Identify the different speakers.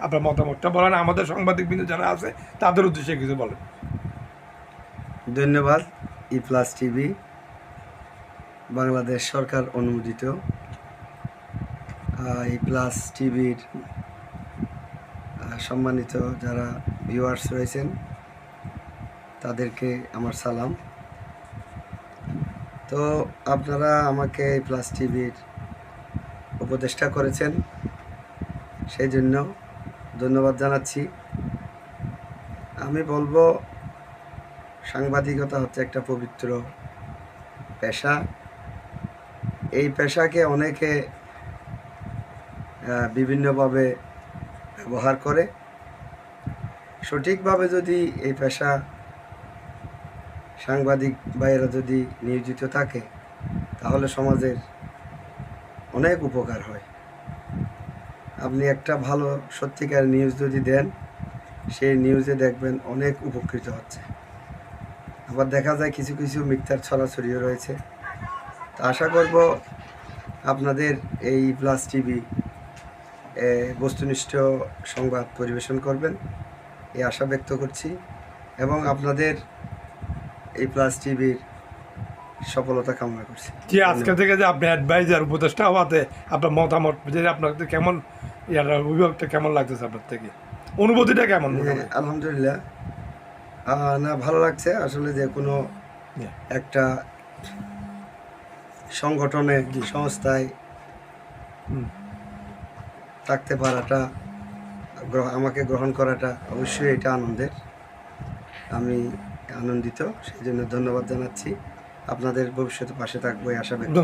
Speaker 1: আপনার মতামতটা বলেন, আমাদের সাংবাদিকবৃন্দ যারা আছে তাদের উদ্দেশ্যে কিছু বলেন।
Speaker 2: ধন্যবাদ। ই প্লাস টিভি বাংলাদেশ সরকার অনুমোদিত ই প্লাস টিভির সম্মানিত যারা ভিউয়ার্স রয়েছেন তাদেরকে আমার সালাম। তো আপনারা আমাকে ই প্লাস টিভির উপদেষ্টা করেছেন, সেই জন্য ধন্যবাদ জানাচ্ছি। আমি বলবো সাংবাদিকতা হচ্ছে একটা পবিত্র পেশা। এই পেশাকে অনেকে বিভিন্নভাবে ব্যবহার করে। সঠিকভাবে যদি এই পেশা সাংবাদিক ভাইয়েরা যদি নিয়োজিত থাকে তাহলে সমাজের অনেক উপকার হয়। আপনি একটা ভালো সত্যিকার নিউজ যদি দেন, সেই নিউজে দেখবেন অনেক উপকৃত হচ্ছে। আবার দেখা যায় কিছু কিছু মিথ্যার ছড়াছড়িও রয়েছে। তা আশা করব আপনাদের এই প্লাস টিভি বস্তুনিষ্ঠ সংবাদ পরিবেশন করবেন, এই আশা ব্যক্ত করছি। এবং আপনাদের এই প্লাস টিভির সফলতা কামনা করছি।
Speaker 1: যে আজকে থেকে যে আপনি অ্যাডভাইজার উপদেষ্টা হওয়াতে আপনার মতামত যে আপনার কেমন অভিভাবকটা কেমন লাগতেছে, আপনার থেকে অনুভূতিটা কেমন?
Speaker 2: আলহামদুলিল্লাহ, না ভালো লাগছে। আসলে যে কোনো একটা সংগঠনে সংস্থায় থাকতে পারাটা, আমাকে গ্রহণ করাটা অবশ্যই এটা আনন্দের। আমি আনন্দিত, সেই জন্য ধন্যবাদ জানাচ্ছি। আপনাদের ভবিষ্যতে পাশে থাকবো এই আশা ব্যক্ত